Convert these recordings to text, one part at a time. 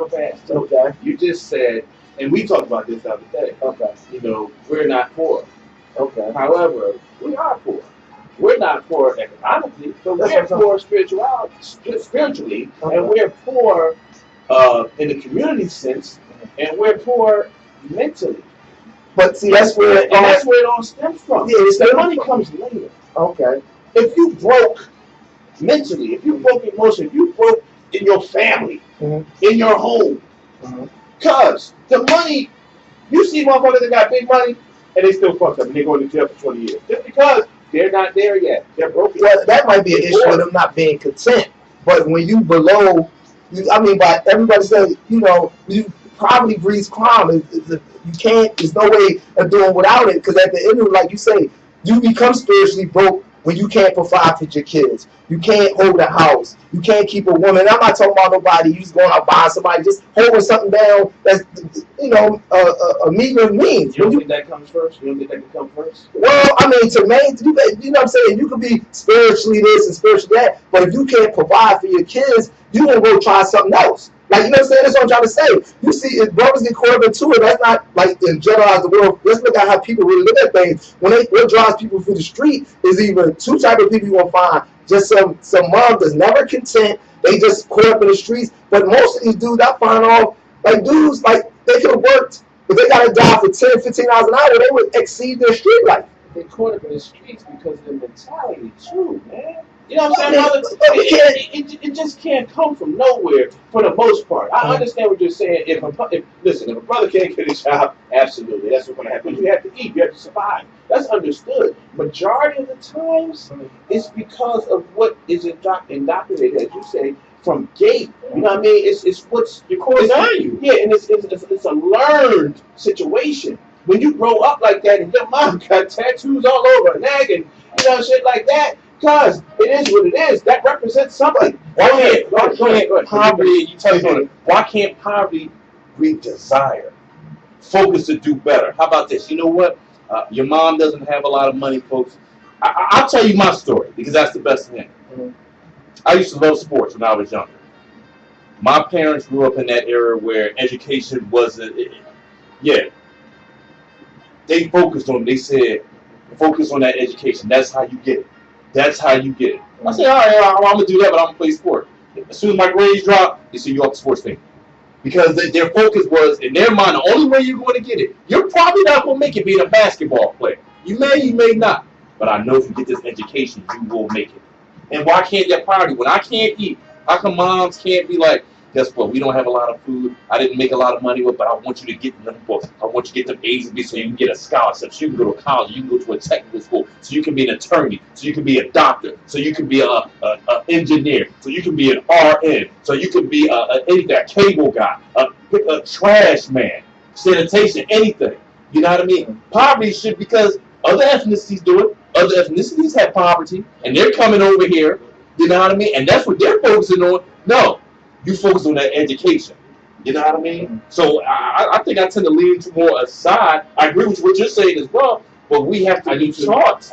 fast. Okay. You just said, and we talked about this the other day. Okay. We're not poor. Okay. However, we are poor. We're not poor economically, but That's we're what I'm poor spiritually, and Okay. we're poor in the community sense, and we're poor mentally. But see, that's where And that's where it all stems from. Yeah, it's The stems money from. comes later. Okay. If you broke mentally, if you broke emotionally, if you broke in your family, Mhm. in your home, Mhm. cause the money, you see motherfuckers that got big money and they still fucked up and they go to jail for 20 years. Just because they're not there yet. They're broken. Well, that might be an issue with them not being content. But when you below, but everybody says, poverty breeds crime. You can't. There's no way of doing without it. Because at the end of it, like you say, you become spiritually broke when you can't provide for your kids. You can't hold a house. You can't keep a woman. I'm not talking about nobody. You just going out buying somebody, just holding something down. That's a meager means. You don't think that comes first? You don't think that can come first? Well, I mean, you know what I'm saying? You could be spiritually this and spiritually that, but if you can't provide for your kids, you gonna go try something else. Like, you know what I'm saying? That's what I'm trying to say. You see, if brothers get caught up into it, that's not like in generalize the world. Let's look at how people really look at things. What drives people through the street is either two type of people you gonna find. Just some mom that's never content. They just caught up in the streets. But most of these dudes I find off, like dudes, like they could have worked. If they got a job for $10, $15 an hour, they would exceed their street life. They caught up in the streets because of the mentality too, man. You know what I'm saying? It just can't come from nowhere for the most part. I understand what you're saying. If a brother can't get a job, absolutely, that's what's going to happen. You have to eat, you have to survive. That's understood. Majority of the times, it's because of what is indoctrinated, as you say, from gate. You know what I mean? It's what's your core value. Yeah, and it's a learned situation. When you grow up like that and your mom got tattoos all over her neck and shit like that, because it is what it is. That represents something. Why can't poverty breed desire? Focus to do better. How about this? You know what? Your mom doesn't have a lot of money, folks. I'll tell you my story because that's the best thing. Mm-hmm. I used to love sports when I was younger. My parents grew up in that era where education wasn't. They focused on. They said, focus on that education. That's how you get it. That's how you get it. I said, all right, I'm gonna do that, but I'm gonna play sport. As soon as my grades drop, they say you off the sports team. Because their focus was, in their mind, the only way you're going to get it, you're probably not going to make it being a basketball player. You may not. But I know if you get this education, you will make it. And why can't that poverty? When I can't eat, how come moms can't be like, guess what? We don't have a lot of food. I didn't make a lot of money with, but I want you to get them books. I want you to get them A's and B's so you can get a scholarship, so you can go to college, you can go to a technical school, so you can be an attorney, so you can be a doctor, so you can be a engineer, so you can be an RN, so you can be a cable guy, a trash man, sanitation, anything. You know what I mean? Poverty should, because other ethnicities do it. Other ethnicities have poverty, and they're coming over here. You know what I mean? And that's what they're focusing on. No. You focus on that education. You know what I mean? Mm-hmm. So I think I tend to lean to more aside. I agree with what you're saying as well, but we have to be taught.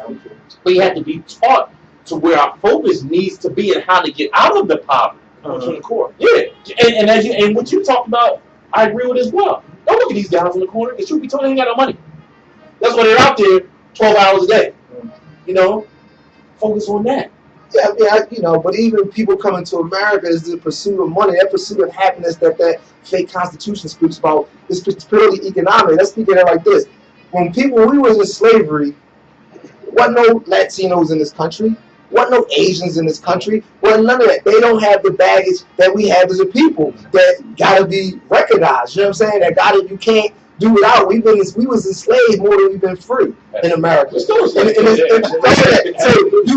We have to be taught to where our focus needs to be and how to get out of the poverty. To the core. Yeah. And what you talked about, I agree with as well. Don't look at these guys in the corner. The truth be told, they ain't got no money. That's why they're out there 12 hours a day. You know? Focus on that. Yeah, but even people coming to America is the pursuit of money, that pursuit of happiness that fake constitution speaks about. It's purely economic. Let's speak of it like this. When we was in slavery, wasn't no Latinos in this country, wasn't no Asians in this country, wasn't none of that. They don't have the baggage that we have as a people that gotta be recognized. You know what I'm saying? You can't do without. We was enslaved more than we've been free in America. So you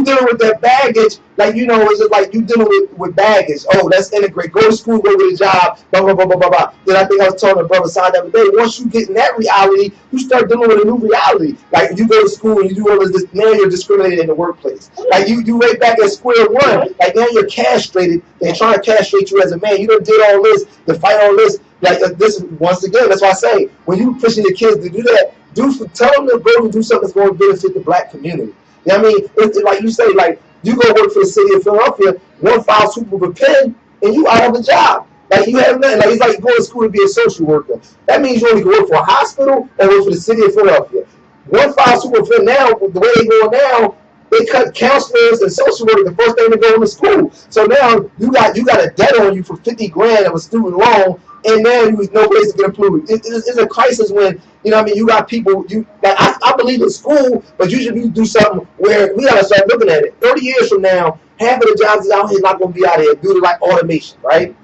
dealing with that baggage, it's just like you dealing with baggage. Oh, let's integrate. Go to school, go get a job, blah, blah, blah, blah, blah, blah. Then I think I was telling the brother side the other day, once you get in that reality, you start dealing with a new reality. Like you go to school and you do all this, now you're discriminated in the workplace. Like you right back at square one. Like now you're castrated. They're trying to castrate you as a man. You done did all this, to fight all this. Like this, once again, that's why I say, when you pushing your kids to do that, tell them to go and do something that's going to benefit the black community. You know what I mean? It's like you say, like, you go work for the city of Philadelphia, one foul swoop of a pen, and you out of a job. Like you have nothing. Like it's like going to school to be a social worker. That means you only can work for a hospital or work for the city of Philadelphia. One file super now, the way they go now, they cut counselors and social workers the first thing to go into school. So now you got a debt on you for $50,000 of a student loan, and now you no place to get employed. It's a crisis when you got people. I believe in school, but you should do something where we gotta start looking at it. 30 years from now, half of the jobs out here not gonna be out here due to like automation, right?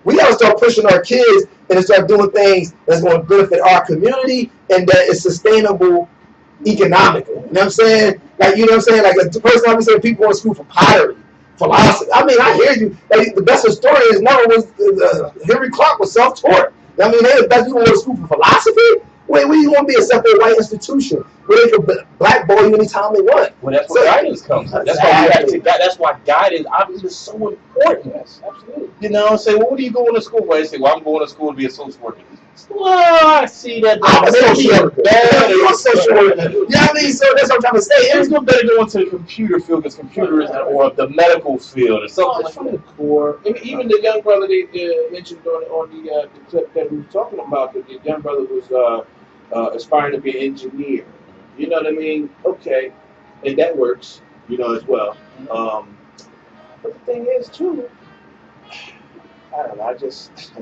We gotta start pushing our kids and start doing things that's going to benefit our community and that is sustainable economically. You know what I'm saying? Like, you know what I'm saying? Like, the person I've been saying people go to school for pottery, philosophy. I mean, I hear you. Like, the best historians never was, Henry Clark was self-taught. I mean, they're the best people go to school for philosophy? Wait, where you going to be a separate white institution where they can blackball you anytime they want? Well, that's where guidance comes in. That's why we got to take that. That's why guidance, obviously, is so important. Yes, absolutely. You know what I'm saying? Well, what are you going to school for? They say, well, I'm going to school to be a social worker. Well, I see that. I'm a social worker. You're a social worker. You know what I mean? So that's what I'm trying to say. It's no better going to the computer field because computers or the medical field or something like from the core. Even the young brother they mentioned on the clip that we were talking about, that the young brother was aspiring to be an engineer. You know what I mean? Okay, and that works, as well. But the thing is, too, I don't know. I just.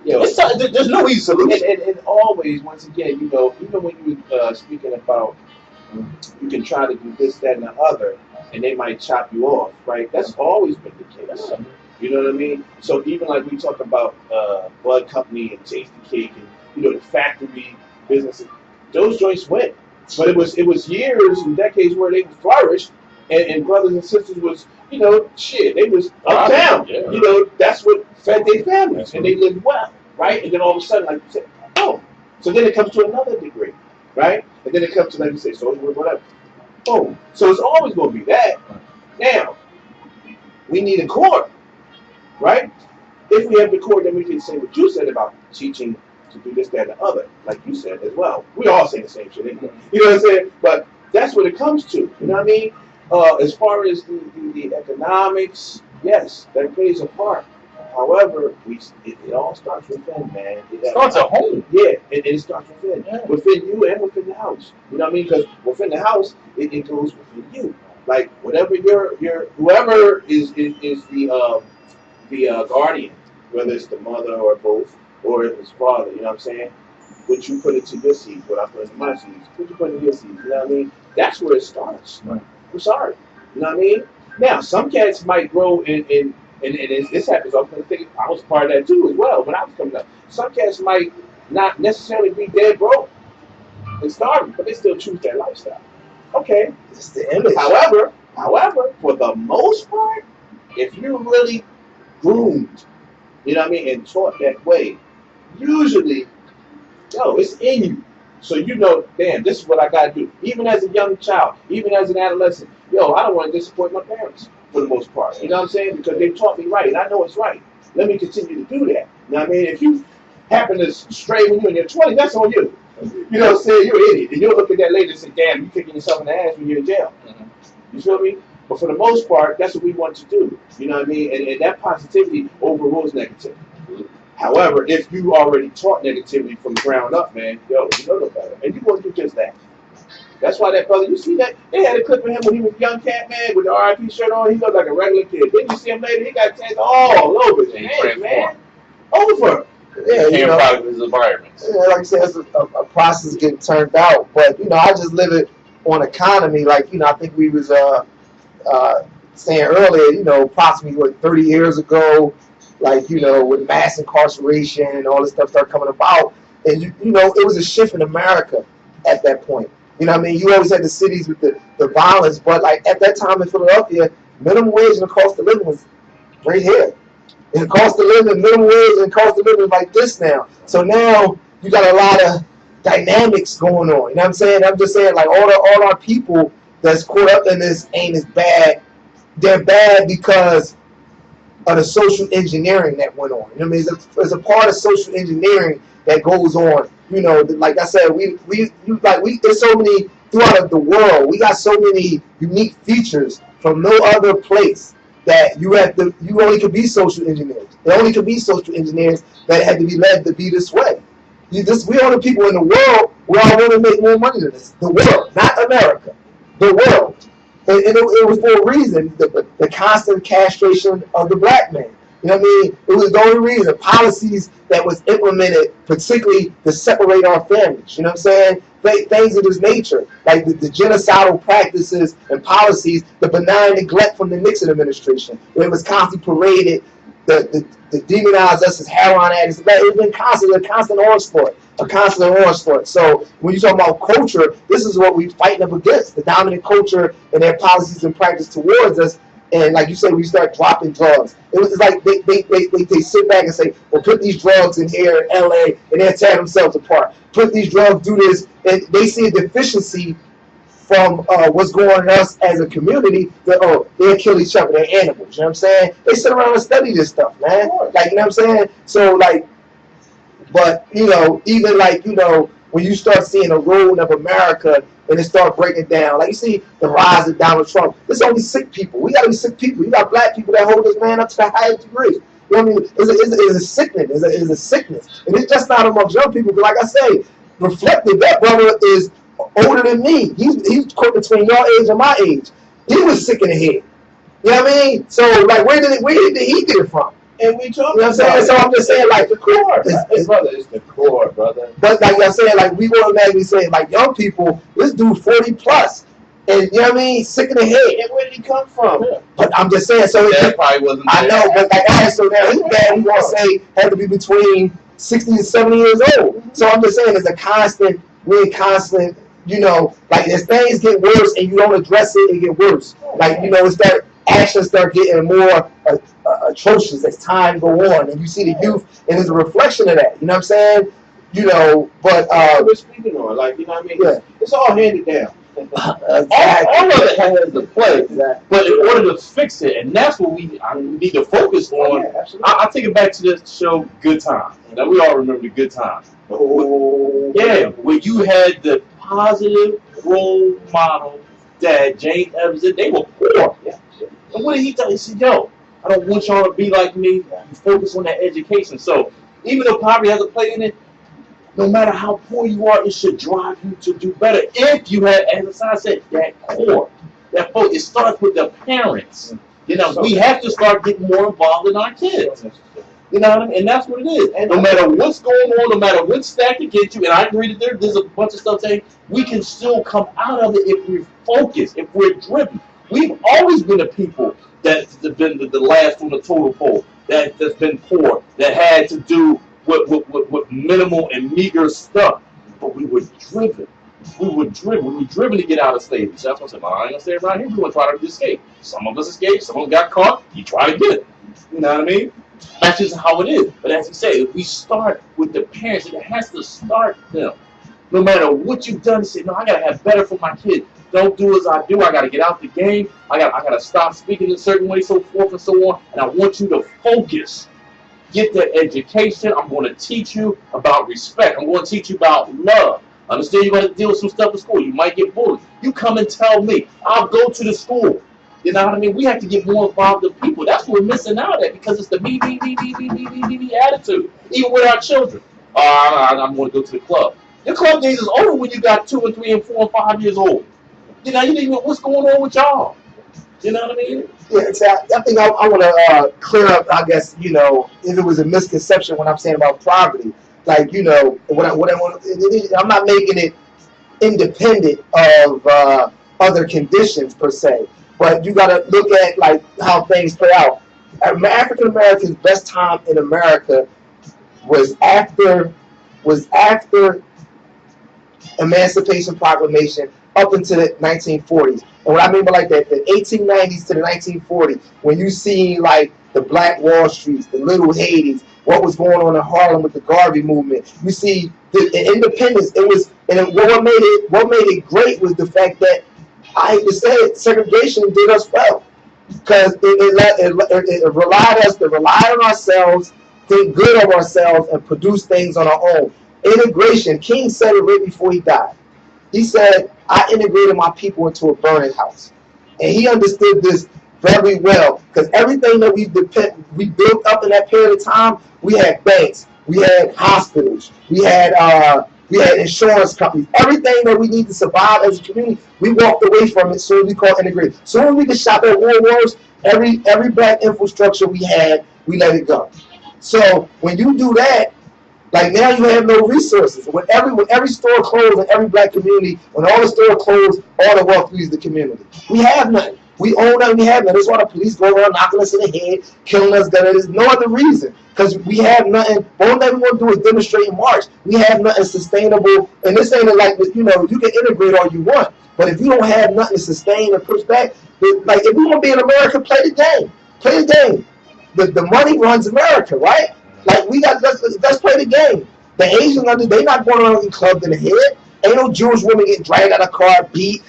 There's no easy solution. And always, once again, even when you were speaking about you can try to do this, that, and the other, and they might chop you off, right? That's always been the case. You know what I mean? So even like we talk about Bud Company and Tasty Cake and the factory businesses, those joints went. But it was years and decades where they flourished, and brothers and sisters was they was uptown. Yeah. That's what fed their families, and they lived well, right? And then all of a sudden, like you said, oh, so then it comes to another degree, right? And then it comes to, like you say, social work, whatever. Boom. So it's always going to be that. Now, we need a core, right? If we have the core, then we can say what you said about teaching to do this, that, and the other, like you said as well. We all say the same shit, you know what I'm saying? But that's what it comes to, you know what I mean? As far as the economics, yes, that plays a part. However, it all starts within, man. It starts at home. Yeah, it starts within. Yeah. Within you and within the house. You know what I mean? Because within the house, it goes within you. Like, whatever whoever is the guardian, whether it's the mother or both, or his father, you know what I'm saying? What you put into your seeds, what I put into my seeds, what you put into your seeds, you know what I mean? That's where it starts. Right. I'm sorry. You know what I mean? Now, some cats might grow and this happens. I was part of that too as well when I was coming up. Some cats might not necessarily be dead broke and starving, but they still choose that lifestyle. Okay. It's the image. However, for the most part, if you're really groomed, you know what I mean, and taught that way, usually, it's in you. So damn, this is what I gotta do. Even as a young child, even as an adolescent, I don't want to disappoint my parents for the most part. You know what I'm saying? Because they taught me right, and I know it's right. Let me continue to do that. You know what I mean? If you happen to stray when you're in your 20s, that's on you. You know what I'm saying? You're an idiot. And you'll look at that later and say, damn, you're kicking yourself in the ass when you're in jail. You feel me? But for the most part, that's what we want to do. You know what I mean? And that positivity overrules negativity. However, if you already taught negativity from the ground up, man, you know no better. And you want to do just that. That's why that brother, you see that? They had a clip of him when he was a young cat, man, with the RIP shirt on. He looked like a regular kid. Then you see him later, he got tattoos all over his hands, man. Over. Yeah, came out of his environment. Yeah, like I said, it's a process getting turned out. But, I just live it on economy. Like, I think we was saying earlier, approximately, 30 years ago, like, with mass incarceration and all this stuff started coming about. And, it was a shift in America at that point. You know what I mean? You always had the cities with the violence, but, like, at that time in Philadelphia, minimum wage and the cost of living was right here. And the cost of living, minimum wage and cost of living is like this now. So now you got a lot of dynamics going on. You know what I'm saying? I'm just saying, like, all our people that's caught up in this ain't as bad. They're bad because of the social engineering that went on. You know what I mean? There's a part of social engineering that goes on. Like I said, there's so many throughout the world. We got so many unique features from no other place that you only could be social engineers. There only could be social engineers that had to be led to be this way. We are the people in the world. We all want to make more money than this. The world, not America. The world. And it was for a reason, the constant castration of the black man. You know what I mean? It was the only reason. Policies that was implemented, particularly to separate our families. You know what I'm saying? Things of this nature, like the genocidal practices and policies, the benign neglect from the Nixon administration, where it was constantly paraded, the demonize us as heroin addicts. It's been a constant onslaught. So when you talk about culture, this is what we're fighting up against, the dominant culture and their policies and practice towards us. And like you say, we start dropping drugs. It's like they sit back and say, well, put these drugs in here in LA, and they tear themselves apart. Put these drugs, do this, and they see a deficiency from what's going on in us as a community, that, they'll kill each other, they're animals, you know what I'm saying? They sit around and study this stuff, man. Like, you know what I'm saying? So, like, but, even like, when you start seeing the ruin of America and it start breaking down, like you see the rise of Donald Trump, there's only sick people. We got to be sick people. You got black people that hold this man up to the highest degree. You know what I mean? It's a sickness. It's a sickness. And it's just not amongst young people. But like I say, reflected, that brother is older than me. He's between your age and my age. He was sick in the head. You know what I mean? So, like, where did he get it from? And we talk. You know what I'm saying? So I'm just saying, like, the core. It's the core, brother. But like I'm saying, like, we want to imagine saying, like, young people, this dude 40 plus, and you know what I mean, sick in the head. And where did he come from? Yeah. But I'm just saying, so that probably wasn't. I know, but like, so now his dad, we want to say, had to be between 60 and 70 years old. So I'm just saying, it's a constant, like as things get worse and you don't address it, it get worse. Like, actions start getting more atrocious as time go on, and you see the youth, and it's a reflection of that. You know what I'm saying? But we're speaking on, like, you know what I mean? Yeah. It's all handed down. Exactly. All of it has to play, but in order to fix it, and that's what we need to focus on. I take it back to the show Good Times. Now, we all remember the Good Times. Yeah, where you had the positive role model dad, James Evans, they were poor. Yeah. And what did he tell? He said, yo, I don't want y'all to be like me. You focus on that education. So even though poverty has a play in it, no matter how poor you are, it should drive you to do better. If you have, as I said, that core, that focus, it starts with the parents. We have to start getting more involved in our kids. You know what I mean? And that's what it is. And no matter what's going on, no matter what's stacked against you, and I agree that there's a bunch of stuff saying we can still come out of it if we're focused, if we're driven. We've always been a people that's been the last on the totem pole, that's been poor, that had to do with minimal and meager stuff. But we were driven. We were driven to get out of slavery. So that's what I said, I ain't gonna stay around here. We're gonna try to escape. Some of us escaped, some of them got caught. You try to get it. You know what I mean? That's just how it is. But as you say, if we start with the parents, it has to start them. No matter what you've done, say, no, I gotta have better for my kids. Don't do as I do. I gotta get out the game. I gotta stop speaking in a certain way, so forth and so on. And I want you to focus. Get that education. I'm going to teach you about respect. I'm going to teach you about love. Understand you're going to deal with some stuff at school. You might get bullied. You come and tell me. I'll go to the school. You know what I mean? We have to get more involved in people. That's what we're missing out at, because it's the me attitude. Even with our children. I'm going to go to the club. Your club days is over when you got 2 and 3 and 4 and 5 years old. You didn't even know what's going on with y'all. You know what I mean? Yeah, I think I want to clear up, I guess, if it was a misconception when I'm saying about poverty. Like, what I want, I'm not making it independent of other conditions per se. But you got to look at, like, how things play out. African Americans' best time in America was after Emancipation Proclamation up into the 1940s. And what I mean by like that, the 1890s to the 1940s, when you see like the Black Wall Streets, the Little Hades, what was going on in Harlem with the Garvey movement, you see the independence. It was, and what made it great was the fact that, I hate to say it, segregation did us well, because it relied us to rely on ourselves, think good of ourselves, and produce things on our own. Integration. King said it right before he died. He said, I integrated my people into a burning house. And he understood this very well, because everything that we built up in that period of time, we had banks, we had hospitals, we had insurance companies, everything that we need to survive as a community. We walked away from it, so we call integrated. So when we could shop at Woolworths, every black infrastructure we had, we let it go. So when you do that, like now you have no resources. When every store closed in every black community, when all the stores closed, all the wealth leaves the community. We have nothing. We own nothing. We have nothing. That's why the police go around knocking us in the head, killing us. There's no other reason. Because we have nothing. The only thing we want to do is demonstrate and march. We have nothing sustainable. And this ain't like, you can integrate all you want. But if you don't have nothing to sustain and push back, like if we want to be in America, play the game. Play the game. The money runs America, right? Like let's play the game. The Asians, they not going around getting clubbed in the head. Ain't no Jewish woman getting dragged out of a car, beat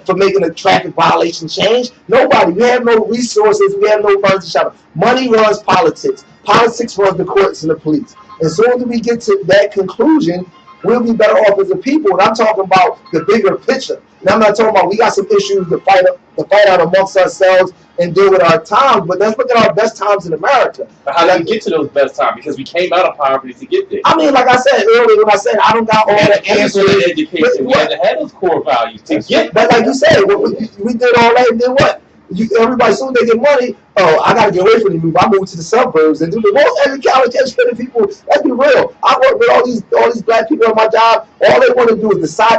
for making a traffic violation change. Nobody. We have no resources. We have no funds to shop. Money runs politics. Politics runs the courts and the police. And so when we get to that conclusion, we'll be better off as a people. And I'm talking about the bigger picture. And I'm not talking about we got some issues to fight out amongst ourselves and deal with our times, but let's look at our best times in America. But how did we get to those best times? Because we came out of poverty to get there. I mean, like I said earlier, when I said I don't got all the answers. Education, we had to have those core values to get. But like you said, we did all that and then what? Everybody, soon they get money, I got to get away from the move. I moved to the suburbs and do the most educated people. Let's be real. I work with all these black people at my job. All they want to do is sign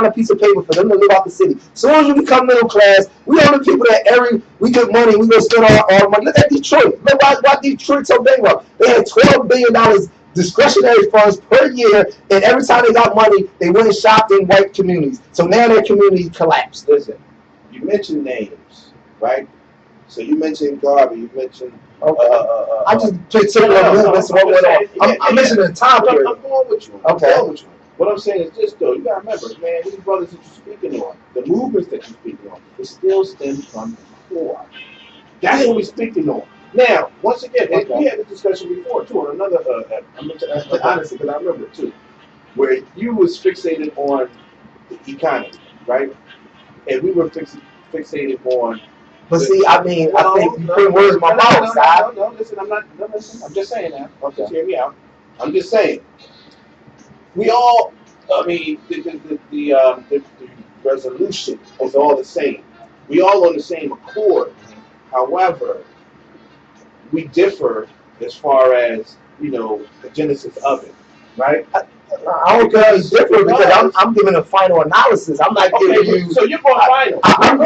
a piece of paper for them to live out the city. As soon as you become middle class, we are the people that we get money, we go spend our money. Look at Detroit. Look why Detroit so bankrupt. They had $12 billion discretionary funds per year, and every time they got money, they went and shopped in white communities. So now their community collapsed. Listen, you mentioned names. Right? So you mentioned Garvey, you mentioned... I just took similar movements. I'm mentioning the time period. I'm going with you. Okay. What I'm saying is this, though. You got to remember, man, these brothers that you're speaking on, the movements that you're speaking on, it still stems from before. That's what we're speaking on. Now, once again, we had a discussion before, too, on another... honestly, because I remember, too, where you was fixated on the economy, right? And we were fixated on... But see, I think you put words in my mouth, Side. No, listen, I'm just saying that. Okay. Just hear me out. I'm just saying. We all, the resolution is all the same. We all on the same accord. However, we differ as far as, the genesis of it, right? I don't care it's different because I'm giving a final analysis. I'm not giving you. So you're going final. I'm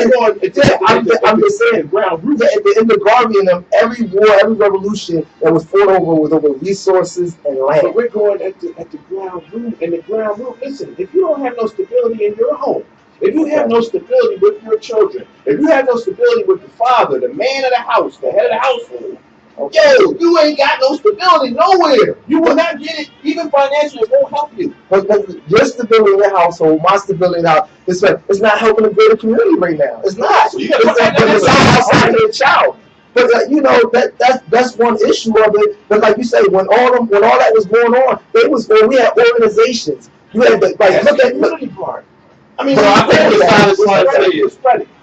just saying. Ground root. In the Garvey and them, every war, every revolution that was fought over was over resources and land. But we're going at the ground root. And the ground root. Listen, if you don't have no stability in your home, if you have no stability with your children, if you have no stability with the father, the man of the house, the head of the household. Yo, you ain't got no stability nowhere. You will not get it, even financially. It won't help you. But your stability in your household, my stability in the house, it's not helping the greater community right now. It's not. So it's outside of the child. But that's one issue of it. But like you say, when all that was going on, we had organizations. You had look at the community part. I mean,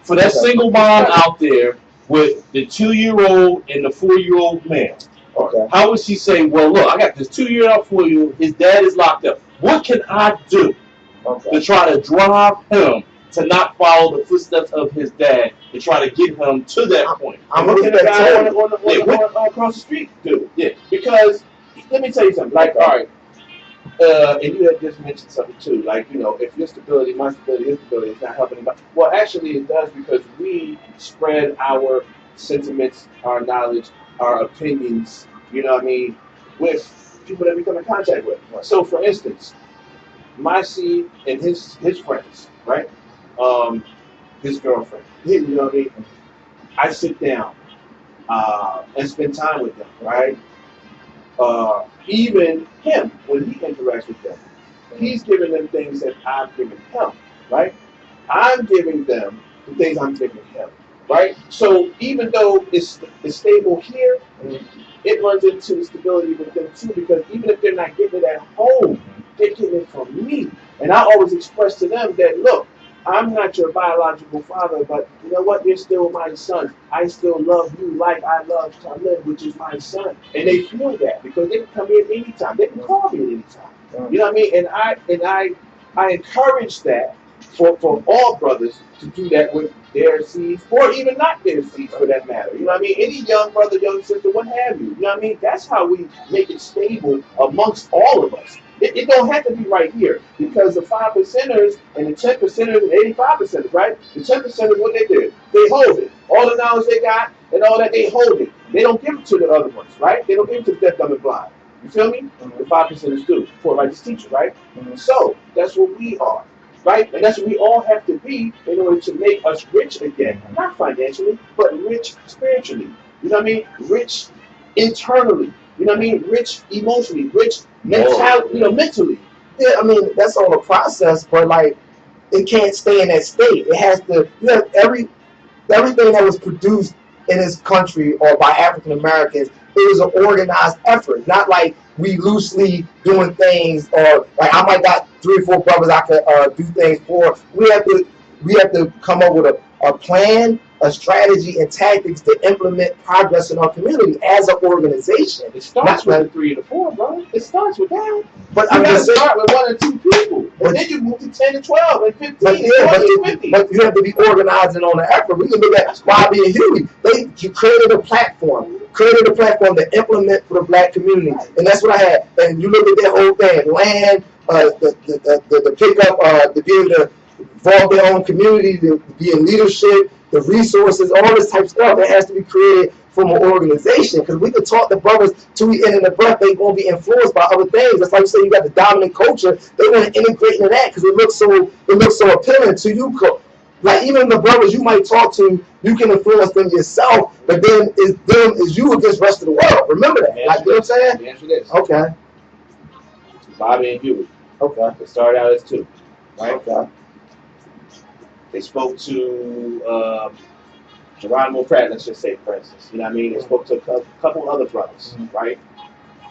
for that single mom out there with the 2-year-old and the 4-year-old man. Okay. How would she say, well, look, I got this 2-year-old, 4-year-old, his dad is locked up. What can I do to try to drive him to not follow the footsteps of his dad, to try to get him to that point? I'm looking at the guy across the street, dude. Yeah, because let me tell you something. Like, all right, and you had just mentioned something too. Like, if your stability, my stability, his stability is not helping anybody. Well, actually, it does because we spread our sentiments, our knowledge, our opinions. With people that we come in contact with. So, for instance, my seed and his friends, right? His girlfriend. I sit down and spend time with them, right? Even him, when he interacts with them, he's giving them things that I've given him, right? I'm giving them the things I'm giving him, right? So even though it's stable here, it runs into stability with them too, because even if they're not getting it at home, they're getting it from me. And I always express to them that, look, I'm not your biological father, but you know what? You're still my son. I still love you like I love Talib, which is my son. And they feel that because they can come in anytime. They can call me at any time. You know what I mean? And I encourage that for all brothers to do that with their seeds, or even not their seeds for that matter. You know what I mean? Any young brother, young sister, what have you. You know what I mean? That's how we make it stable amongst all of us. It don't have to be right here because the 5%ers and the 10%ers and 85%ers, right? The 10%ers, what they do, they hold it. All the knowledge they got and all that, they hold it. They don't give it to the other ones, right? They don't give it to the deaf, dumb, and blind. You feel me? The 5%ers do for righteous teachers, right? So that's what we are. Right? And that's what we all have to be in order to make us rich again. Not financially, but rich spiritually. You know what I mean? Rich internally. You know what I mean? Rich emotionally. Rich mentally. Yeah, I mean, that's all a process, but like, it can't stay in that state. It has to, you have everything that was produced in this country or by African Americans, it was an organized effort, not like we loosely doing things, or like I might got 3 or 4 brothers I could do things for. We have to come up with a plan, a strategy, and tactics to implement progress in our community as an organization. It starts with the 3 and the 4, bro. It starts with that. But you I'm gotta just saying, start with 1 or 2 people, and then you move to 10 to 12 and 15, but 20 and 50. but you have to be organizing on the effort. We can look at Bobby and Huey. They created a platform to implement for the black community, and that's what I had. And you look at that whole thing: land, the pickup, to be able to involve their own community, to be in leadership, the resources, all this type of stuff. It has to be created from an organization, because we can talk the brothers till we end in the breath. They gonna be influenced by other things. That's like you say, you got the dominant culture. They want to integrate into that because it looks so appealing to you. Like even the brothers you might talk to, you can influence them yourself, but then is you against the rest of the world. Remember that. Like, you know what I'm saying? Let me answer this. Okay. Bobby and Huey. Okay. They started out as 2, right? Okay. They spoke to Geronimo Pratt, let's just say, for instance. You know what I mean? They spoke to a couple other brothers, right?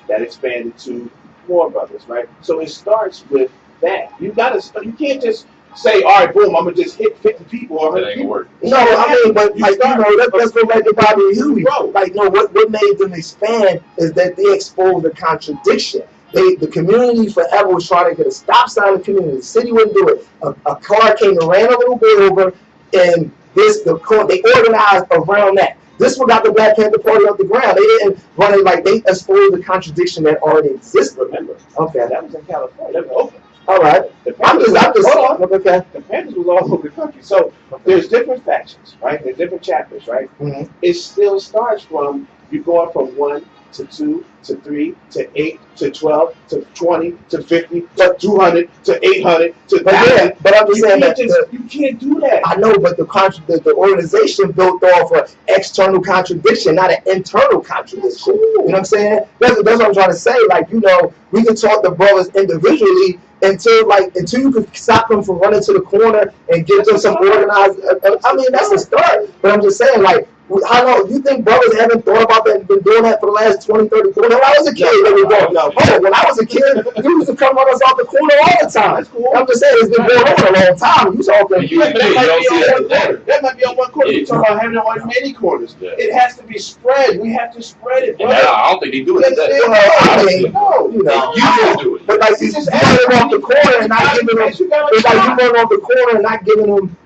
That expanded to more brothers, right? So it starts with that. You can't just say, all right, boom, I'm gonna just hit 50 people or 100 people. Work. No, I mean, but like, let's go back to Bobby and Huey. Like, no, what made them expand is that they exposed the contradiction. The community forever was trying to get a stop sign in the community. The city wouldn't do it. A car came and ran a little bit over, and they organized around that. This one got the Black Panther Party off the ground. They didn't run it like they exposed the contradiction that already existed. Remember? Okay, that was in California. That was Oakland. All right. I'm just okay. The Panthers was all over the country. So there's different factions, right? There's different chapters, right? Mm-hmm. It still starts from you going from 1 to 2 to 3 to 8 to 12 to 20 to 50 to 200 to 800 to 1,000. But I'm just saying that you can't do that. I know, but the organization built off an external contradiction, not an internal contradiction. You know what I'm saying? That's what I'm trying to say. Like, you know, we can talk to brothers individually until you can stop them from running to the corner and give them some organized. I mean, that's a start. But I'm just saying, like, how long you think brothers haven't thought about that and been doing that for the last 20, 30, 40? When I was a kid, when I was a kid, you used to come on us off the corner all the time. I'm just saying, it's been going on a long time. That might be on one corner. You're talking about having it on many corners. It has to be spread. We have to spread it. I don't think they do it. But like, you just running off the corner and not giving them. It's like you running off the corner and not giving them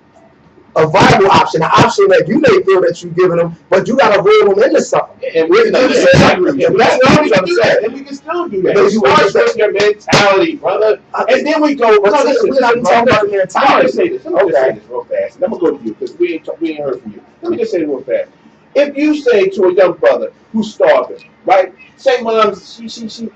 a viable option, an option that you may feel that you're giving them, but you got to roll them into something. And we're going to say that's what I'm trying to say. And we can still do that. It starts with your mentality, brother. And then we go. We're not even talking about mentality. Let me say this. Let me just say this real fast. And I'm going to go to you because we ain't heard from you. Let me just say it real fast. If you say to a young brother who's starving, right? Say, well,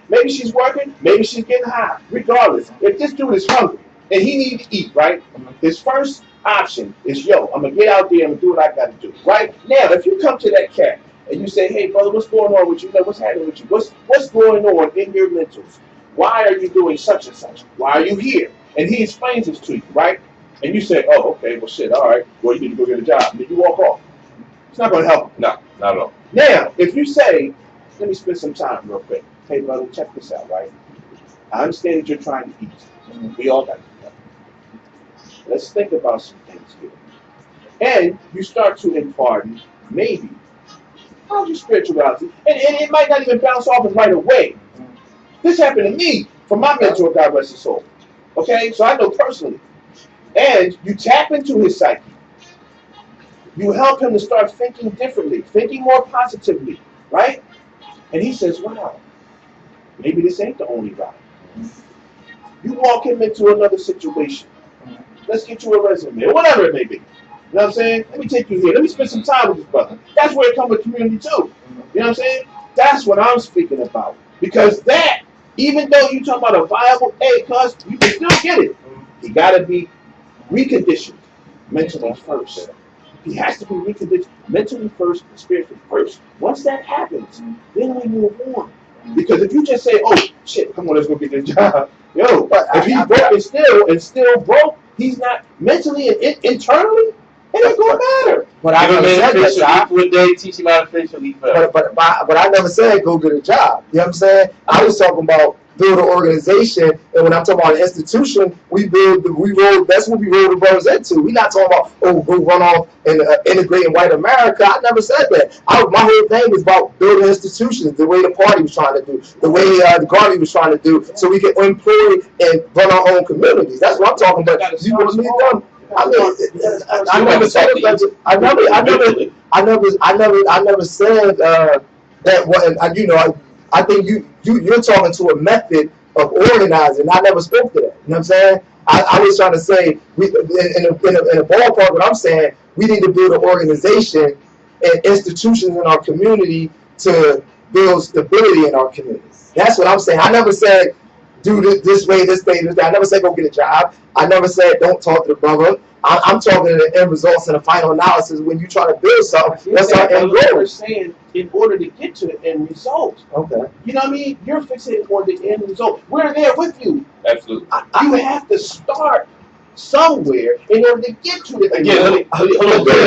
maybe she's working, maybe she's getting high. Regardless, if this dude is hungry and he needs to eat, right? His first option is, yo, I'm gonna get out there and do what I gotta do. Right now, if you come to that cat and you say, hey brother, what's going on with you? What's happening with you? What's going on in your mentals? Why are you doing such and such? Why are you here? And he explains this to you, right? And you say, oh, okay, well shit, all right, well you need to go get a job. And then you walk off. It's not gonna help. No, not at all. Now, if you say, let me spend some time real quick. Hey brother, check this out, right? I understand that you're trying to eat. We all got to do that. let's think about some things here. And you start to impart, maybe, how's your spirituality? And it might not even bounce off it right away. This happened to me from my mentor, God rest his soul. Okay, so I know personally. And you tap into his psyche. You help him to start thinking differently, thinking more positively, right? And he says, wow, maybe this ain't the only guy. You walk him into another situation. Let's get you a resume, or whatever it may be. You know what I'm saying? Let me take you here. Let me spend some time with this brother. That's where it comes with community too. You know what I'm saying? That's what I'm speaking about. Because that, even though you talking about a viable, hey, cuz, you can still get it. You gotta be reconditioned mentally first. He has to be reconditioned mentally first and spiritually first. Once that happens, then we move on. Because if you just say, oh shit, come on, let's go get this job. Yo, but if he's broke and still broke, he's not mentally and internally, it ain't gonna matter. But I never said that, job. One day, teach him how to officially fail. But I never said go get a job. You know what I'm saying? I was talking about build an organization, and when I'm talking about an institution, we roll. That's what we roll the brothers into. We're not talking about go run off and integrate in white America. I never said that. My whole thing was about building institutions, the way the party was trying to do, the way the Garvey was trying to do, so we can employ and run our own communities. That's what I'm talking about. You want to meet them? I never said that. What you know. I think you're talking to a method of organizing. I never spoke to that. You know what I'm saying? I was trying to say, in a ballpark, what I'm saying, we need to build an organization and institutions in our community to build stability in our community. That's what I'm saying. I never said, do this way, this thing, this. I never said go get a job. I never said don't talk to the brother. I'm talking to the end results and the final analysis. When you try to build something, that's our end goal. We're saying in order to get to the end result. Okay. You know what I mean? You're fixated on the end result. We're there with you. Absolutely. You have to start somewhere in order to get to the end. Again, let me You know what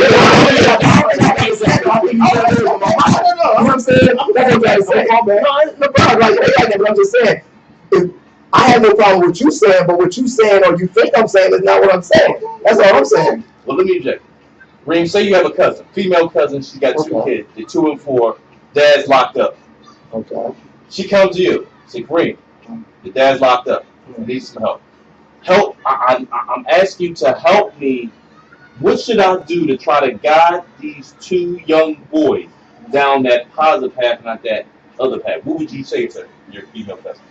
I'm saying? That's what I'm saying. No problem. But I'm just saying. I have no problem with what you're saying, but what you're saying or you think I'm saying is not what I'm saying. That's all I'm saying. Well, let me inject. Reem, say you have a cousin, female cousin. She got two kids. They're 2 and 4. Dad's locked up. Okay. She comes to you. Say, Reem, the dad's locked up. I need some help. I'm asking you to help me. What should I do to try to guide these 2 young boys down that positive path, not that other path? What would you say to your female cousin?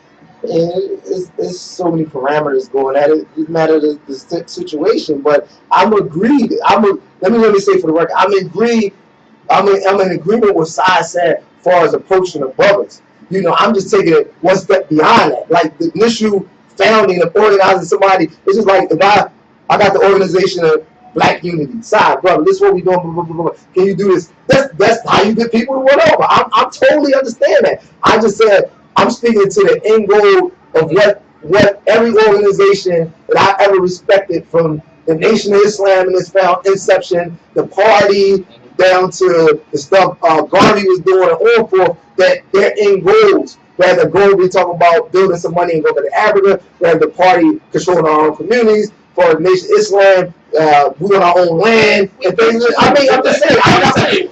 And it's so many parameters going at it. It matters the situation, but I'm agreed. Let me say for the record, I'm in agreement with Sai said as far as approaching the brothers. You know, I'm just taking it one step beyond that. Like the initial founding of organizing somebody, it's just like if I got the organization of Black Unity, Sai, brother, this is what we doing, blah, blah, blah, blah. Can you do this? That's how you get people to win over. I totally understand that. I just said I'm speaking to the end goal of what every organization that I ever respected, from the Nation of Islam in its inception, the party, down to the stuff Garvey was doing and all forth, that their end goals, whether Garvey talking about building some money and go to Africa, whether the party controlling our own communities, for the Nation of Islam, we on our own land, and things. I mean, I'm just saying.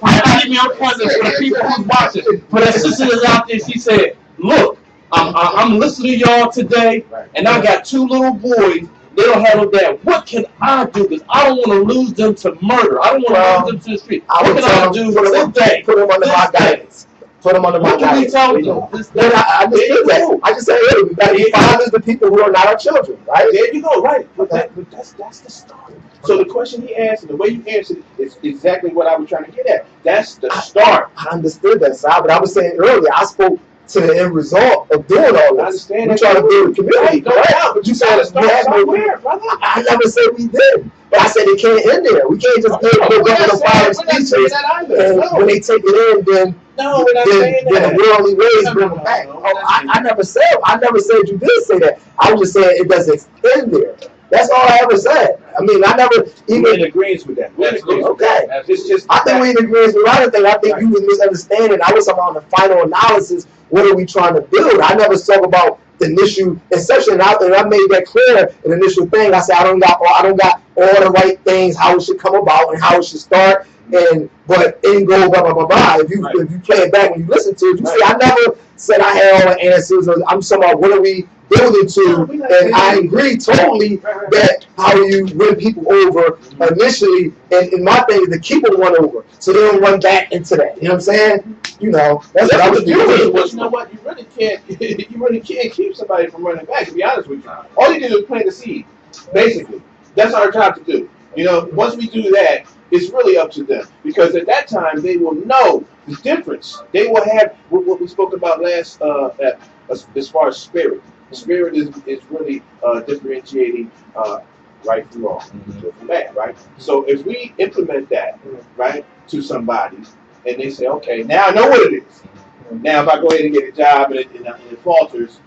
I give me your cousin for the people who's watching. For that sister that's out there, she said, look, I'm listening to y'all today, and I got 2 little boys. They don't have no dad. What can I do? Because I don't want to lose them to murder. I don't want to lose them to the street. What can I do today? Put them under my guidance. Put them under my guidance. I understood that. I just said, hey, we got to be fathers to people who are not our children, right? There you go, right. But that's the start. So the question he asked and the way you answered it is exactly what I was trying to get at. That's the start. I understood that, Si, but I was saying earlier, I spoke to the end result of doing all this. I understand. We're trying to build a community, right? But you said it starts somewhere, brother. I never said we did. But I said it can't end there. We can't just give government fire speeches, and when they take it in, then the worldly ways bring them back. I never said you did say that. I was just saying it doesn't end there. That's all I ever said. I mean, I never even in agreement with that. Okay. It's just I think we in agreement with other things. I think you was misunderstanding. I was talking about the final analysis. What are we trying to build? I never talk about initial inception, and I made that clear in the initial thing. I said I don't got all the right things, how it should come about and how it should start, but end goal, blah blah blah blah. If you play it back when you listen to it, you see I never said I had all the answers. I'm talking about what are we building to, and I agree totally that how you win people over initially, and my thing is to keep them won over, so they don't run back into that. You know what I'm saying? You know, that's what I was doing. But you know what? You really can't keep somebody from running back. To be honest with you, all you do is plant the seed. Basically, that's our job to do. You know, once we do that, it's really up to them, because at that time they will know the difference. They will have what we spoke about last as far as spirit. Spirit is really differentiating right from wrong, good from bad, right? So if we implement that, right, to somebody, and they say, okay, now I know what it is. Now if I go ahead and get a job and it falters,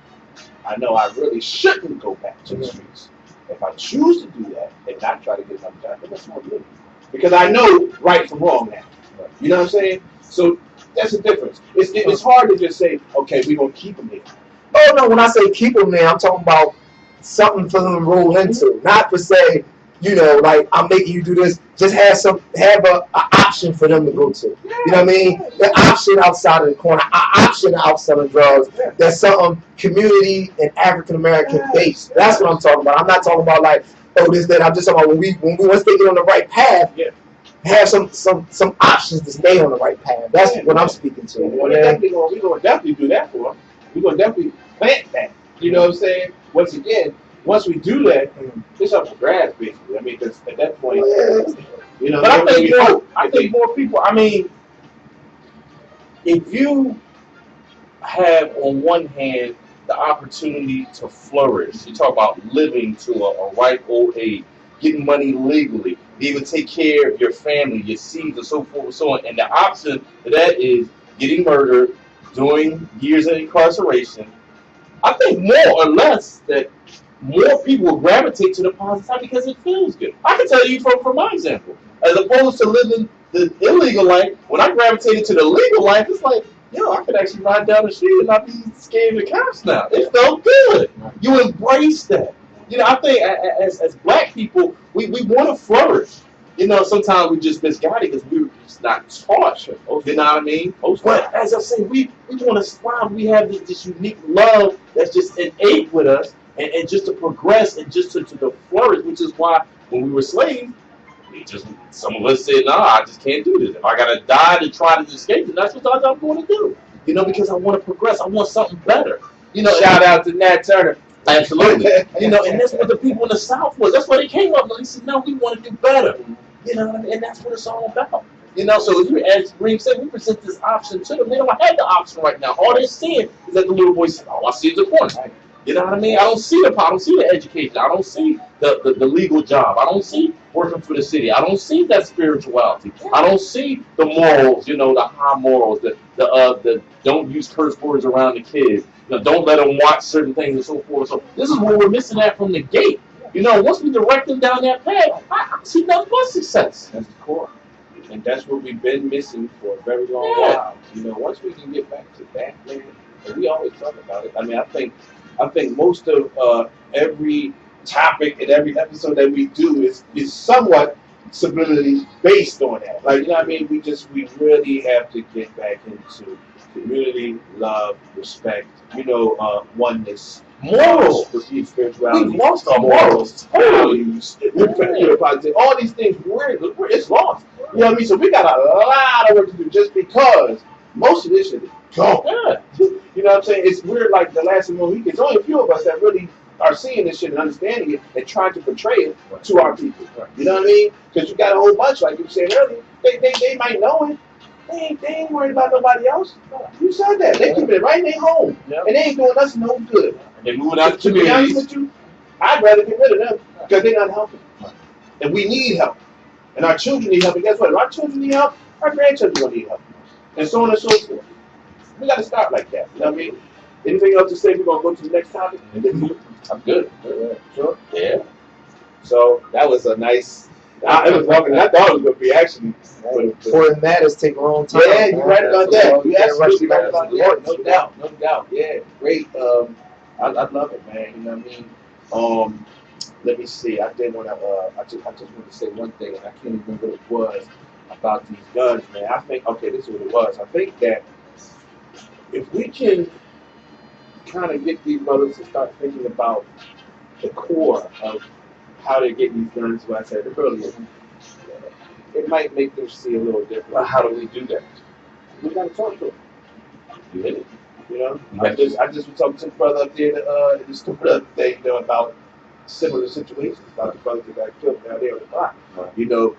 I know I really shouldn't go back to the streets. If I choose to do that and not try to get another job, then that's more good. Because I know right from wrong now. You know what I'm saying? So that's the difference. It's hard to just say, okay, we're going to keep them here. Oh no, when I say keep them there, I'm talking about something for them to roll into, not to say, you know, like I'm making you do this. Just have a option for them to go to. You know what I mean? The option outside of the corner, an option outside of drugs. That's something community and African American based. That's what I'm talking about. I'm not talking about like, oh, this, that. I'm just talking about when we once they get on the right path, have some options to stay on the right path. That's what I'm speaking to. We're going to definitely do that for them. We're going to definitely plant that. You know what I'm saying? Once again, once we do that, it's up for grabs, basically. I mean, because at that point, you know. But I think more people. I mean, if you have on one hand the opportunity to flourish, you talk about living to a ripe old age, getting money legally, be able to take care of your family, your seeds, and so forth and so on, and the option to that is getting murdered, doing years of incarceration. I think more or less that more people will gravitate to the positive side because it feels good. I can tell you from my example, as opposed to living the illegal life, when I gravitated to the legal life, it's like, yo, I could actually ride down the street and not be scared of the cops now. It felt good. You embrace that. You know, I think as black people, we want to flourish. You know, sometimes we just misguided because we were just not taught. You know what I mean? But as I say, we want to strive. We have this unique love that's just innate with us, and just to progress and just to flourish, which is why when we were slaves, some of us said, nah, I just can't do this. If I got to die to try to escape, then that's what I'm going to do. You know, because I want to progress. I want something better. You know, shout out to Nat Turner. Absolutely. You know, and that's what the people in the South was. That's why they came up and they said, no, we want to do better. You know what I mean? And that's what it's all about. You know, so as Reem said, we present this option to them. They don't have the option right now. All they're seeing is that the little boy said, all I see is the corner. You know what I mean? I don't see the education. I don't see the legal job. I don't see working for the city. I don't see that spirituality. I don't see the morals, you know, the high morals, the don't use curse words around the kids. You know, don't let them watch certain things and so forth. So this is where we're missing that from the gate. You know, once we direct them down that path, I see nothing but success. That's the core. And that's what we've been missing for a very long while. You know, once we can get back to that, man, and we always talk about it. I mean, I think most of every topic and every episode that we do is somewhat subliminally based on that. Like, you know what I mean? We really have to get back into community, love, respect, you know, oneness. Morals, spirituality. We've lost our morals, values, all these things. It's lost. You know what I mean? So we got a lot of work to do just because most of this shit is gone. Yeah. You know what I'm saying? It's weird. Like the last week, there's only a few of us that really are seeing this shit and understanding it and trying to portray it to our people. You know what I mean? Because you got a whole bunch, like you were saying earlier. They might know it. They ain't worried about nobody else. You said that. They keeping it right in their home. Yep. And they ain't doing us no good. And they moving out to be honest with you, I'd rather get rid of them because they're not helping. And we need help. And our children need help. And guess what? If our children need help, our grandchildren will need help. And so on and so forth. We got to start like that. You know what I mean? Anything else to say? We're going to go to the next topic. And then I'm good. Sure? Yeah. So that was a nice... I was walking. I thought it was going to be actually... For matters take a long time. Yeah, you're right about that. You absolutely right about that. No doubt. Yeah, great I love it, man. You know what I mean? Let me see. I did want to. I just want to say one thing, and I can't remember what it was about these guns, man. I think okay, this is what it was. I think that if we can kind of get these brothers to start thinking about the core of how they're getting these guns, what I said earlier, it might make them see a little different. But how do we do that? We gotta talk to them. You hit it. You know, I just was talking to the brother up there in the store the other day, you know, about similar situations, about the brothers that got killed down there on the block. Right. You know,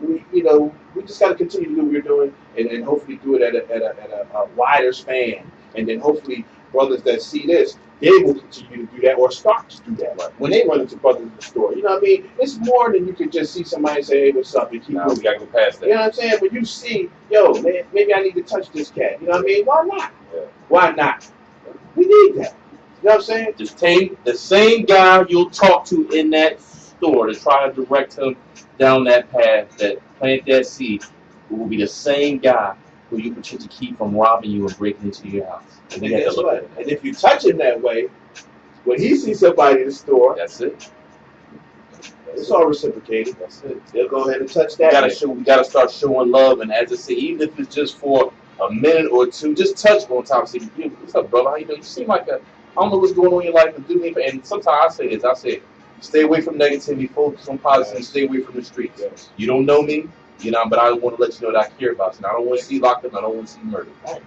we just got to continue to do what we're doing, and hopefully do it at a wider span, and then hopefully brothers that see this, they will continue to do that or start to do that. Right. When they run into brothers in the store, you know what I mean? It's more than you could just see somebody say, "Hey, what's up?" and keep Now moving. we gotta go past that. You know what I'm saying? When you see, yo, man, maybe I need to touch this cat. You know what I mean? Why not? Yeah. Why not? We need that. You know what I'm saying? Just take the same guy you'll talk to in that store to try to direct him down that path, that plant that seed, who will be the same guy who you protect to keep from robbing you and breaking into your house. And And we have guess to look what? at it. And if you touch him that way, when he sees somebody in the store, That's it. it's all reciprocated. That's it. They'll go ahead and touch We that. gotta way. show. We gotta start showing love, and as I say, even if it's just for a minute or two, just touch on top. Say, "Yo, what's up, brother? How you doing? You seem like I don't know what's going on in your life, but do me." And sometimes I say this. I say, stay away from negativity, focus on positivity, stay away from the streets. Yes. You don't know me, you know, but I want to let you know that I care about you. And I don't want to see you locked up. I don't want to see you murdered. Right.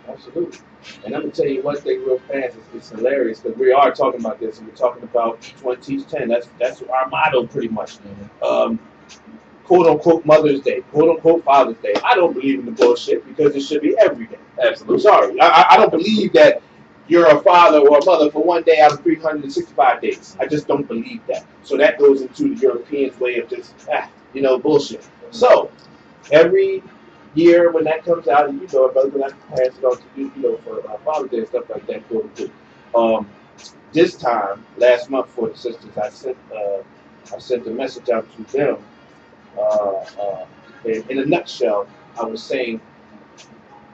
Absolutely. And I'm gonna tell you one thing real fast. It's hilarious because we are talking about this, and we're talking about each one teach 10. That's our motto, pretty much. Quote unquote Mother's Day, quote unquote Father's Day. I don't believe in the bullshit because it should be every day. I'm Absolutely. sorry. I don't believe that you're a father or a mother for one day out of 365 days. I just don't believe that. So that goes into the Europeans' way of just, bullshit. So every year when that comes out, and brother, when I pass it on to you, for Father's Day and stuff like that, go to this time, last month for the sisters, I sent a message out to them. In a nutshell, I was saying,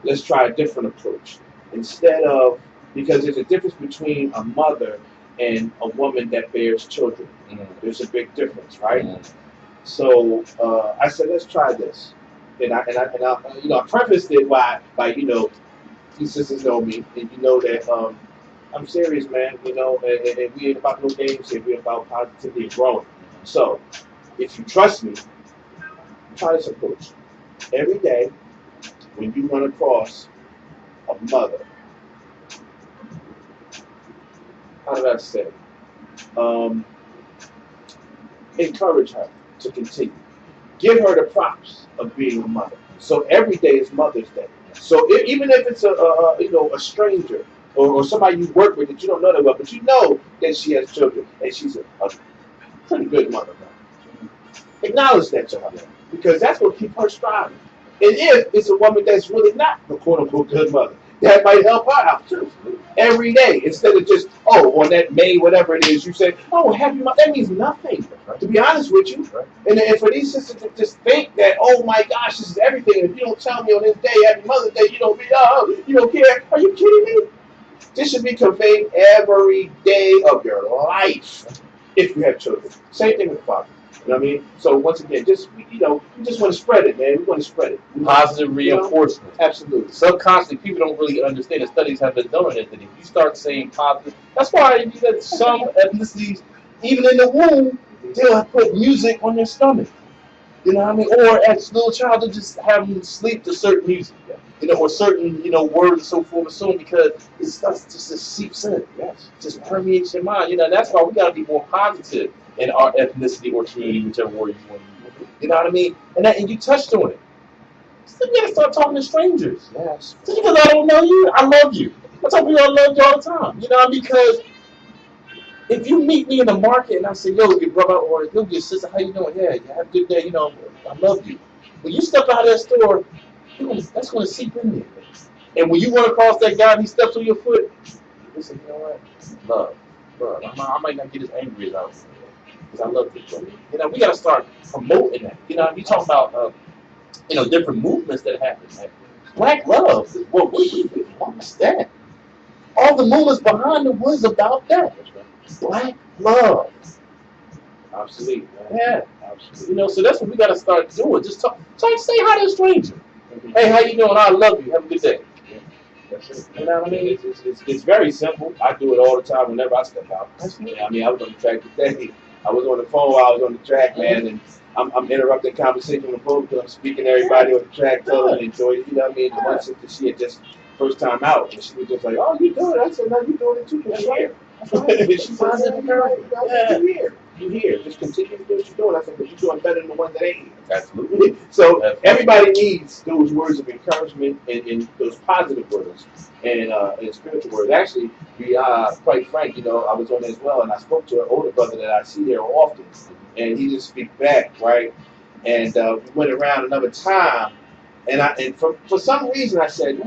let's try a different approach. Instead of, because there's a difference between a mother and a woman that bears children. There's a big difference, right? So I said, let's try this. And I prefaced it by these sisters know me, and you know that I'm serious, man. And we ain't about no games here. We're about positivity and growing. So if you trust me, try this approach. Every day, when you run across a mother, how did I say? Encourage her to continue. Give her the props of being a mother. So every day is Mother's Day. So even if it's a stranger or somebody you work with that you don't know that well, but you know that she has children and she's a pretty good mother. Acknowledge that to her, because that's what keep her striving. And if it's a woman that's really not the quote-unquote good mother, that might help her out too. Every day, instead of just, on that May, whatever it is, you say, happy mother. That means nothing, to be honest with you. And for these sisters to just think that, oh my gosh, this is everything. If you don't tell me on this day, Happy Mother's Day, you don't care. Are you kidding me? This should be conveyed every day of your life if you have children. Same thing with father. You know what I mean? So once again, we just want to spread it, man. We want to spread it. Positive reinforcement. Absolutely. Subconsciously, people don't really understand. The studies have been done on it. That if you start saying positive, that's why that some ethnicities, even in the womb, they'll put music on their stomach. You know what I mean? Or as a little child, they'll just have them sleep to certain music, or certain, words and so forth and so on, because it starts just seeps in. Yes. Just permeates your mind. That's why we got to be more positive in our ethnicity or community, whichever word you want to use. You know what I mean? And you touched on it. So you gotta start talking to strangers. Yes. Just because I don't know you, I love you. I tell people I love you all the time. Because if you meet me in the market and I say, yo, your brother or yo, your sister, how you doing? Yeah, you have a good day. I love you. When you step out of that store, that's going to seep in there. And when you run across that guy and he steps on your foot, you say, you know what? Love. I might not get as angry as I was. Because I love this, brother. We got to start promoting that. You talk about, different movements that happen. Like Black love. What's that? all the movements behind it was about that. Black love. Absolutely. Yeah. Absolutely. You know, so that's what we got to start doing. Just talk, say hi to a stranger. Hey, how you doing? I love you. Have a good day. That's it. You know what I mean? It's very simple. I do it all the time whenever I step out. I mean, I was on the track today. I was on the phone while I was on the track, man, and I'm interrupting conversation on the phone because I'm speaking to everybody on the track, telling them to enjoy it. You know what I mean? The one sister, she had just first time out, and she was just like, "Oh, you doing it?" I said, "No, you doing it too. That's right." She's positive encouragement. You here. Just continue to do what you're doing. I said, because you're doing better than the ones that ain't here. Absolutely. So everybody needs those words of encouragement and those positive words and spiritual words. Actually, to be quite frank, you know, I was on there as well, and I spoke to an older brother that I see there often, and he didn't speak back, right? And we went around another time, and for some reason I said,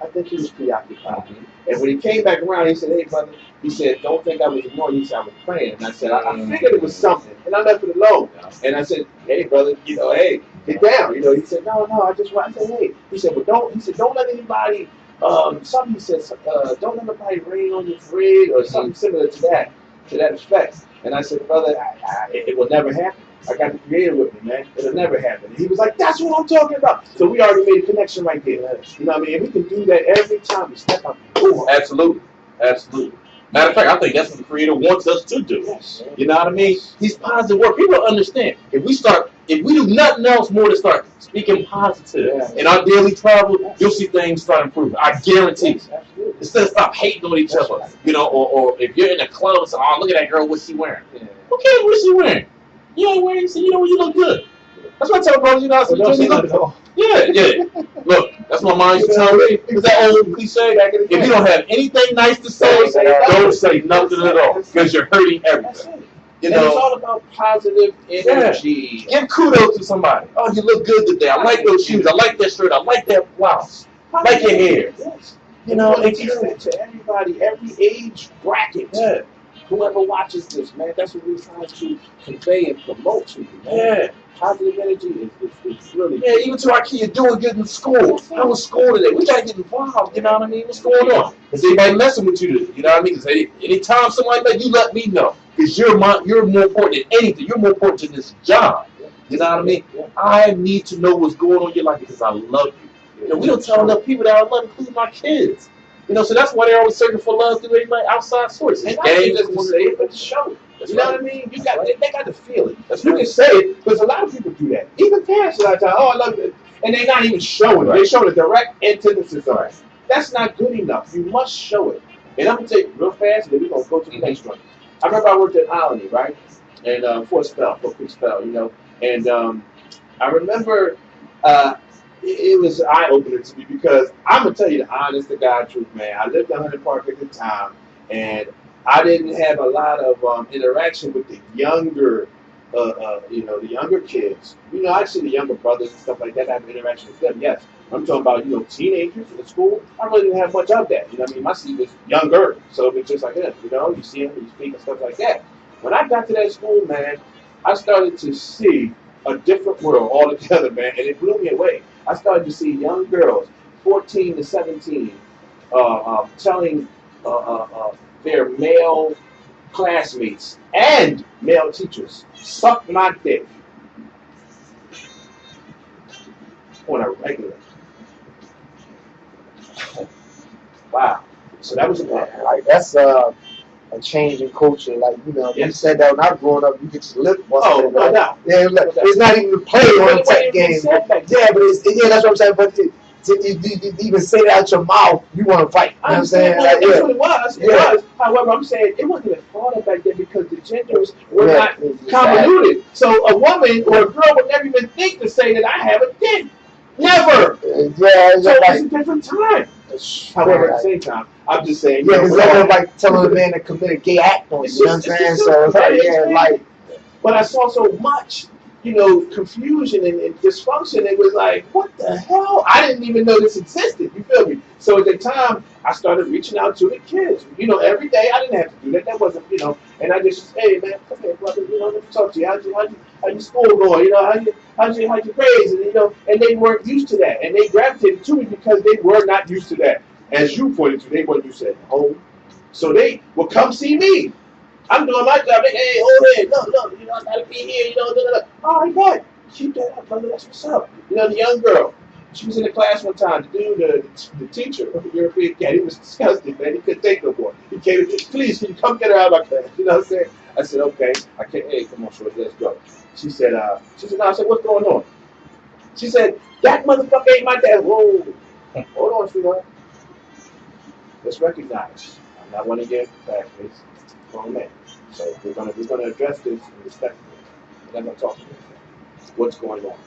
I think he was preoccupied. And when he came back around, he said, "Hey, brother," he said, "Don't think I was ignoring you." He said, "I was praying." And I said, I figured it was something. And I left it alone. And I said, "Hey, brother, you know, hey, get down." You know, he said, "No, I just want." I said, "Hey," he said, "Well, don't let anybody, something," he said, "Don't let anybody rain on your parade," or something similar to that effect. And I said, "Brother, it will never happen. I got the Creator with me, man. It'll never happen." And he was like, "That's what I'm talking about." So we already made a connection right there. You know what I mean? And we can do that every time we step up. Absolutely. Absolutely. Matter of fact, I think that's what the Creator wants us to do. Yes. You know what I mean? These positive words. People understand. If we do nothing else more than start speaking positive in our daily travel, you'll see things start improving. I guarantee. Yes, absolutely. Instead of stop hating on each other, you know, or if you're in the club and say, "Oh, look at that girl, what's she wearing?" Yeah. Who cares what she wearing? You ain't wearing. So you know you look good. That's what I tell brothers. You know, I said, Don't say you nothing look. at all. Yeah. Look, that's what my mom used to tell me. It's that old cliche. If you don't have anything nice to say, don't say nothing at all because you're hurting That's everything. it. You And it's know, all about positive energy. give kudos to somebody. Oh, you look good today. I like those shoes. I like that shirt. I like that blouse. Like your hair. Yes. You know, and teach that to everybody, every age bracket. Yeah. Whoever watches this, man, that's what we're trying to convey and promote to you, man. Yeah. Positive energy is really. Yeah, even to our kids doing good in school. How was school today? We gotta get involved. You know what I mean? What's going on? Is anybody messing with you today? You know what I mean? Because anytime somebody like you, let me know. Because you're more important than anything. You're more important than this job. You know what I mean? I need to know what's going on in your life because I love you. You know, we don't tell enough people that I love, including my kids. You know, so that's why they're always searching for love through anybody outside sources. And not just to say it, but to show it. You know what I mean? They got to feel it. You can say it, because a lot of people do that. Even parents a lot of times, "Oh, I love it," and they're not even showing it. They show the direct antithesis of it. That's not good enough. You must show it. And I'm gonna take it real fast, and then we're gonna go to the next one. I remember I worked at Alany, right? And for a quick spell, you know. And I remember it was an eye opener to me because I'm gonna tell you the honest to God truth, man. I lived in Hunter Park at the time, and I didn't have a lot of interaction with the younger, the younger kids. You know, I see the younger brothers and stuff like that. I have interaction with them. Yes, I'm talking about teenagers in school. I really didn't have much of that. You know what I mean? My seat was younger, so it was just like that. You know, you see them, you speak and stuff like that. When I got to that school, man, I started to see a different world altogether, man, and it blew me away. I started to see young girls, 14 to 17, telling their male classmates and male teachers, "Suck my dick," on a regular. Wow. So that was a problem. Like that's a change in culture. Like you said that when I was growing up, you get your lip busted. Oh, no doubt. Yeah, it's not even a play on the tech game. Yeah, but that's what I'm saying. But to even say that out your mouth, you want to fight. You know what I'm saying? That's what it was. It was. However, I'm saying it wasn't even thought of back then because the genders were not convoluted. So a woman or a girl would never even think to say that I have a dick. Never. Yeah, so it's a different time. However, at the same time, I'm just saying. Yeah, because that's like telling a man to commit a gay act on you. You know what I'm saying? So it's like, but I saw so much, confusion and dysfunction. It was like, what the hell? I didn't even know this existed. You feel me? So at the time, I started reaching out to the kids. Every day. I didn't have to do that. That wasn't, And I just, "Hey man, come here, brother. Let me talk to you. How's your school going? How's your grades? And and they weren't used to that, and they gravitated to me because they were not used to that. as you pointed to, they what you said, home. So they will come see me. I'm doing my job. They, hey, hold it, look, you know, I gotta be here, you know, all right, good. Keep that up, brother. That's what's up. You know, the young girl. She was in the class one time. The dude, the teacher of the European cat, he was disgusted, man. He couldn't take no more. He came and said, please, can you come get her out of my class? You know what I'm saying? I said, okay. I can't. Hey, come on, Shorty, let's go. She said, no. I said, what's going on? She said, that motherfucker ain't my dad. Whoa. Hold on, sweetheart. Let's recognize. I'm not one of your classmates. Grown men. So we're gonna address this respectfully. We're not gonna talk about it. What's going on?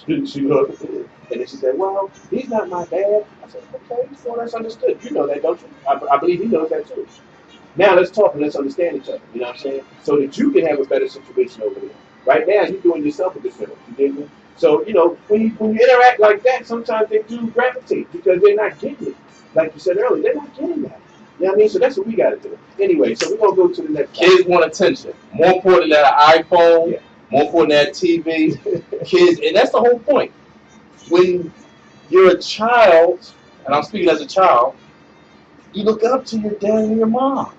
She looked, and then she said, well, he's not my dad. I said, okay, well, that's understood. You know that, don't you? I believe he knows that too. Now let's talk and let's understand each other. You know what I'm saying? So that you can have a better situation over there. Right now, you're doing yourself a disservice. You dig me? So, you know, when you interact like that, sometimes they do gravitate because they're not getting it. Like you said earlier, they're not getting that. You know what I mean? So that's what we got to do. Anyway, so we're going to go to the next Kids want attention. More important than an iPhone. Yeah. More important than that TV. Kids, and that's the whole point. When you're a child, and I'm speaking as a child, you look up to your dad and your mom.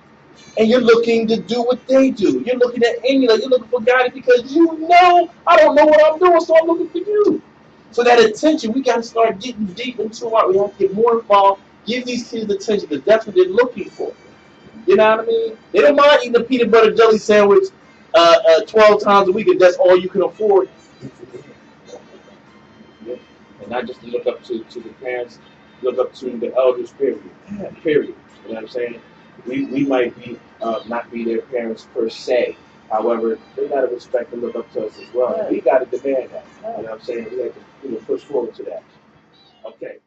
And you're looking to do what they do. You're looking to emulate. You're looking for guidance because you know I don't know what I'm doing, so I'm looking for you. So that attention, we got to start getting deep into it. We have to get more involved. Give these kids attention because that's what they're looking for. You know what I mean? They don't mind eating a peanut butter jelly sandwich 12 times a week if that's all you can afford. Yeah. And not just to look up to the parents, look up to the elders, period. Period. You know what I'm saying? We might be not be their parents per se. However, they got to respect and look up to us as well. And we got to demand that. You know what I'm saying? We have to push forward to that. Okay.